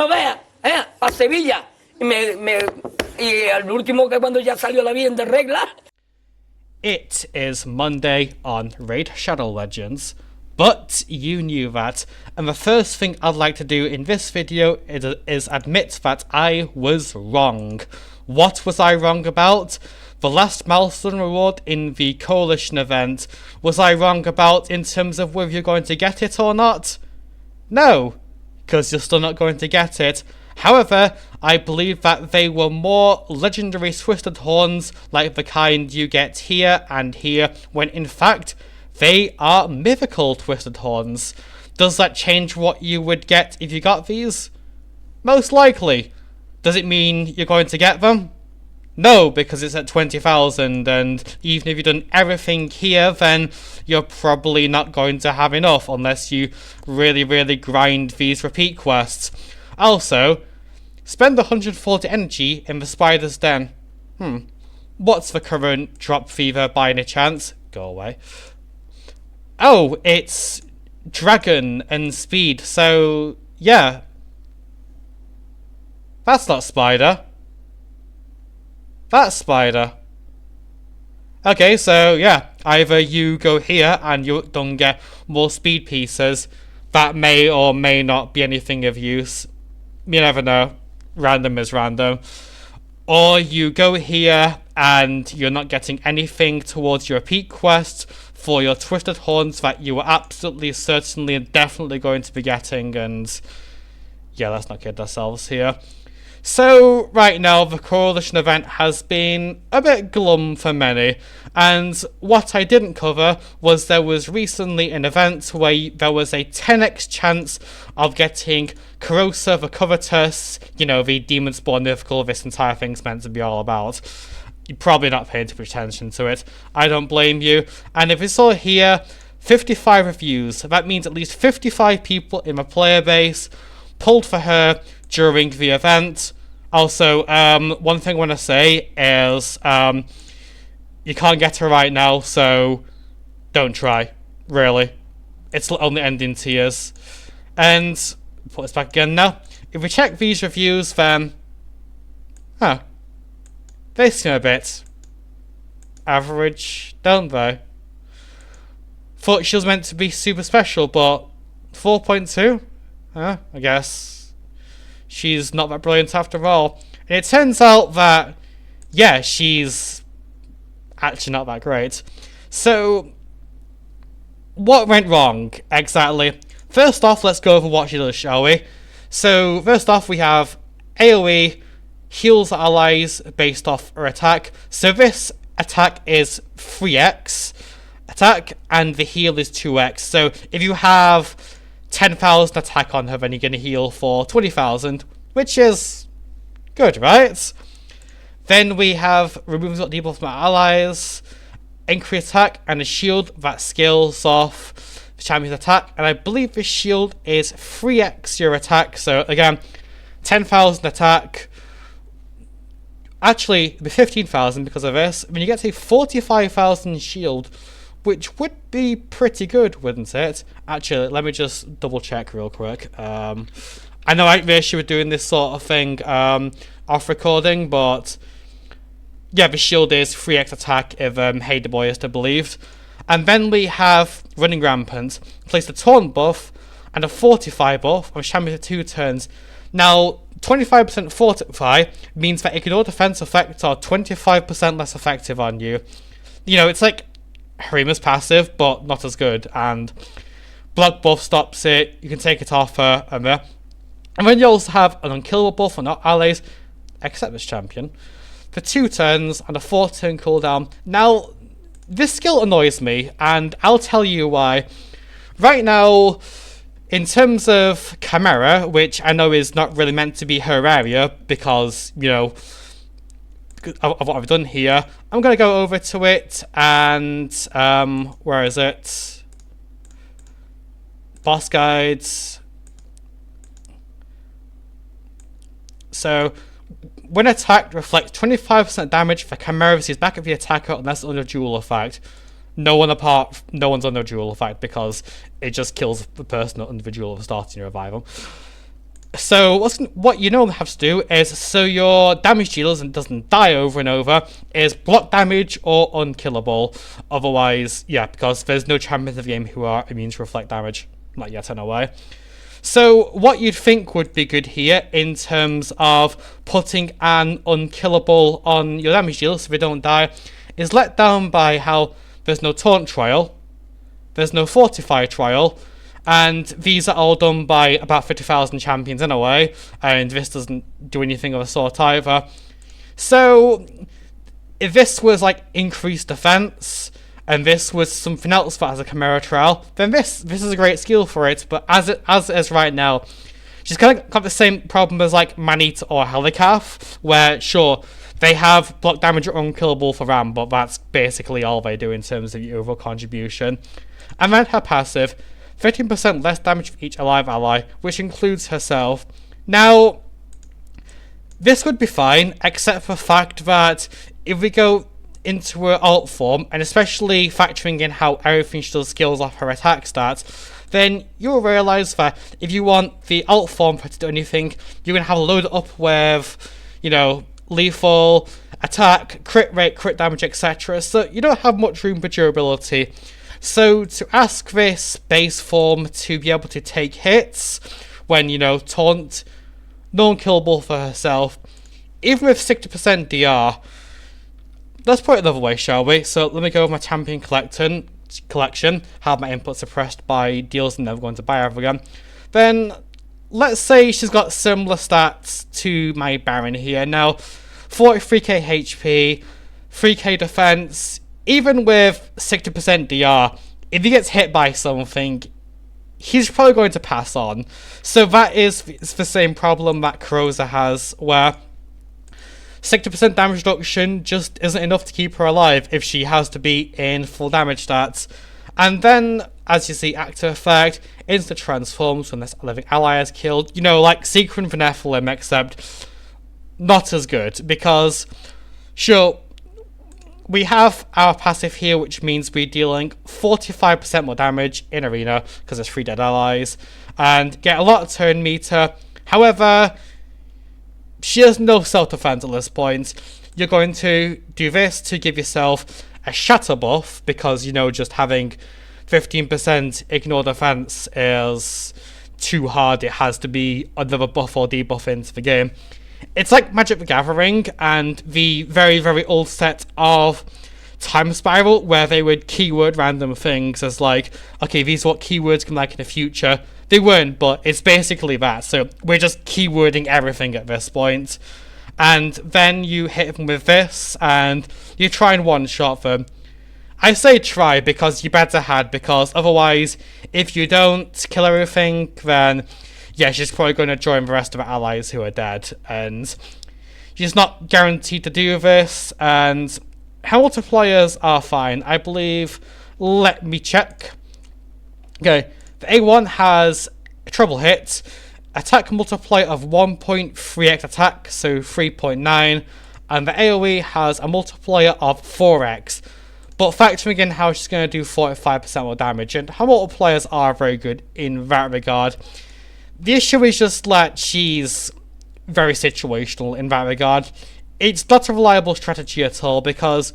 no veas, a Sevilla. Y al último que cuando ya salió la bien de regla. It is Monday on Raid Shadow Legends, but you knew that, and the first thing I'd like to do in this video is admit that I was wrong. What was I wrong about? The last milestone reward in the Coalition event, was I wrong about in terms of whether you're going to get it or not? No, because you're still not going to get it. However, I believe that they were more legendary Twisted Horns like the kind you get here and here, when in fact, they are mythical Twisted Horns. Does that change what you would get if you got these? Most likely. Does it mean you're going to get them? No, because it's at 20,000, and even if you've done everything here, then you're probably not going to have enough unless you really grind these repeat quests. Also, spend 140 energy in the Spider's Den. What's the current drop fever by any chance? Go away. Oh, it's Dragon and Speed, so yeah. That's not Spider. That's Spider. Okay, so yeah, either you go here and you don't get more speed pieces. That may or may not be anything of use. You never know. Random is random. Or you go here and you're not getting anything towards your repeat quest for your Twisted Horns that you were absolutely, certainly, and definitely going to be getting. And yeah, let's not kid ourselves here. So, right now, the Coalition event has been a bit glum for many, and what I didn't cover was there was recently an event where there was a 10x chance of getting Kurosa the Covetous, you know, the Demonspawn Mythical this entire thing's meant to be all about. You're probably not paying too much attention to it. I don't blame you. And if you saw here, 55 reviews, that means at least 55 people in the player base pulled for her during the event. Also, one thing I want to say is you can't get her right now, so don't try. Really, it's only ending in tears. And put this back again now. If we check these reviews, then they seem a bit average, don't they? Thought she was meant to be super special, but 4.2. I guess she's not that brilliant after all. And it turns out that, yeah, she's actually not that great. So, what went wrong, exactly? First off, let's go over what she does, shall we? So, first off, we have AoE, heals allies based off her attack. So this attack is 3x attack, and the heal is 2x. So, if you have 10,000 attack on her, then you're going to heal for 20,000, which is good, right? Then we have removes what debuff from our allies, increase attack, and a shield that scales off the champion's attack. And I believe this shield is 3x your attack. So again, 10,000 attack. Actually, it'll be 15,000 because of this. When you get to 45,000 shield, which would be pretty good, wouldn't it? Actually, let me just double check real quick. I know I wish you were doing this sort of thing off recording, but yeah, the shield is 3x attack if Hater Boy is to believe. And then we have Running Rampant, place a taunt buff and a fortify buff on champion for 2 turns. Now, 25% fortify means that ignore defense effects are 25% less effective on you. You know, it's like Harima's passive, but not as good, and block buff stops it. You can take it off her, and then you also have an unkillable buff on allies, except this champion, for 2 turns and a 4-turn cooldown. Now, this skill annoys me, and I'll tell you why. Right now, in terms of Chimera, which I know is not really meant to be her area because, you know, of what I've done here, I'm going to go over to it and, where is it? Boss guides. So, when attacked, reflects 25% damage for Chimera versus back of the attacker unless it's under dual effect. No one's under dual effect because it just kills the person under the dual of starting to revive them. So what you normally have to do is, so your damage dealers and doesn't die over and over, is block damage or unkillable. Otherwise, yeah, because there's no champions of the game who are immune to reflect damage. Not yet, anyway. So what you'd think would be good here in terms of putting an unkillable on your damage dealers so they don't die is let down by how there's no taunt trial, there's no fortify trial, and these are all done by about 50,000 champions in a way, and this doesn't do anything of the sort either. So if this was like increased defense, and this was something else that has a Chimera trial, then this is a great skill for it. But as it is right now, she's kind of got the same problem as like Manita or Helicarth, where sure they have block damage or unkillable for Ram, but that's basically all they do in terms of the overall contribution. And then her passive, 15% less damage for each alive ally, which includes herself. Now, this would be fine, except for the fact that if we go into her alt form, and especially factoring in how everything she does scales off her attack stats, then you'll realise that if you want the alt form for her to do anything, you're going to have to load it up with, you know, lethal, attack, crit rate, crit damage, etc. So you don't have much room for durability. So to ask this base form to be able to take hits when, you know, taunt, non-killable for herself, even with 60% DR, let's put it another way, shall we? So let me go with my champion collection, have my input suppressed by deals and never going to buy ever again. Then let's say she's got similar stats to my Baron here. Now, 43k HP, 3k defense, even with 60% DR, if he gets hit by something, he's probably going to pass on. So that is the same problem that Kurosa has, where 60% damage reduction just isn't enough to keep her alive if she has to be in full damage stats. And then, as you see, active effect, instant transforms when this living ally is killed. You know, like Sequin for Nephilim, except not as good, because, sure, we have our passive here, which means we're dealing 45% more damage in arena, because there's 3 dead allies, and get a lot of turn meter. However, she has no self-defense at this point. You're going to do this to give yourself a shatter buff, because, you know, just having 15% ignore defense is too hard. It has to be another buff or debuff into the game. It's like Magic the Gathering and the very, very old set of Time Spiral, where they would keyword random things as like, okay, these are what keywords come like in the future. They weren't, but it's basically that. So we're just keywording everything at this point. And then you hit them with this, and you try and one-shot them. I say try because you better had, because otherwise, if you don't kill everything, then yeah, she's probably going to join the rest of her allies who are dead. And she's not guaranteed to do this, and her multipliers are fine. I believe, let me check. Okay, the A1 has a treble hit, attack multiplier of 1.3x attack, so 3.9, and the AoE has a multiplier of 4x. But factoring in how she's going to do 45% more damage, and her multipliers are very good in that regard. The issue is just that she's very situational in that regard. It's not a reliable strategy at all, because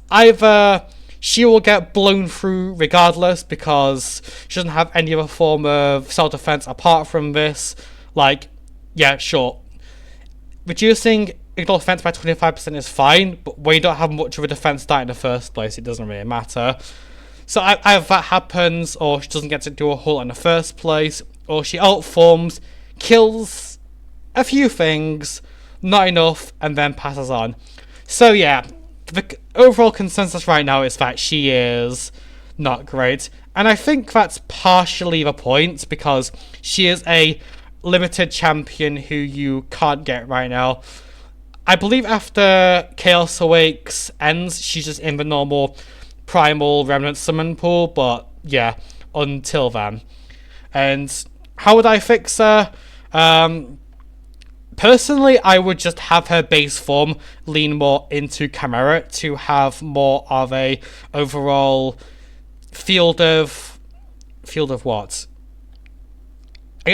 either she will get blown through regardless because she doesn't have any other form of self-defense apart from this. Like, yeah, sure, reducing ignore defense by 25% is fine, but when you don't have much of a defense stat in the first place, it doesn't really matter. So either that happens, or she doesn't get to do a whole lot in the first place, or she outforms, kills a few things, not enough, and then passes on. So yeah, the overall consensus right now is that she is not great, and I think that's partially the point, because she is a limited champion who you can't get right now. I believe after Chaos Awakes ends, she's just in the normal Primal Remnant summon pool, but yeah, until then. And how would I fix her? Personally, I would just have her base form lean more into Chimera to have more of a overall field of what?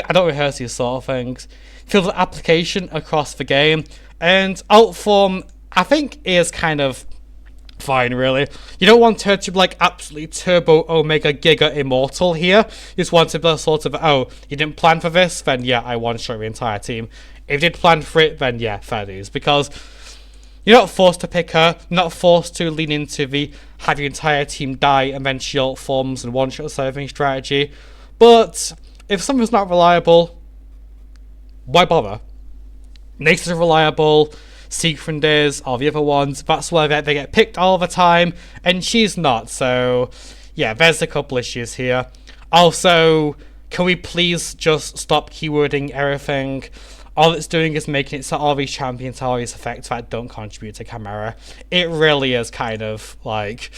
I don't rehearse these sort of things. Feel the application across the game, and Outform, I think, is kind of fine, really. You don't want her to be like absolutely turbo omega giga immortal here. You just want to be sort of, oh, you didn't plan for this, then yeah, I one-shot your entire team. If you did plan for it, then yeah, fair dues. Because you're not forced to pick her, not forced to lean into the have your entire team die and then she ult forms and one-shot serving strategy. But if something's not reliable, why bother? Natus is reliable, Siegfried is, all the other ones, that's where they get picked all the time, and she's not, so yeah, there's a couple issues here. Also, can we please just stop keywording everything? All it's doing is making it so all these champions have all these effects that don't contribute to Chimera. It really is kind of, like,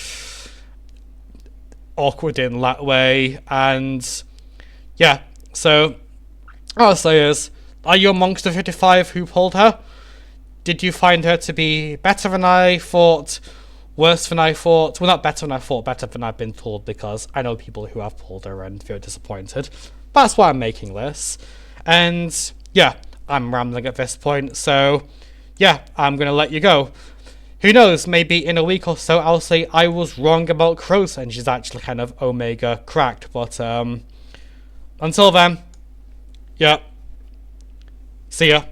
awkward in that way, and yeah, so all I'll say is, are you amongst the 55 who pulled her? Did you find her to be better than I thought? Worse than I thought? Well, not better than I thought, better than I've been told, because I know people who have pulled her and feel disappointed. That's why I'm making this. And yeah, I'm rambling at this point, so yeah, I'm going to let you go. Who knows, maybe in a week or so I'll say I was wrong about Kurosa and she's actually kind of Omega cracked, but until then, yeah, see ya.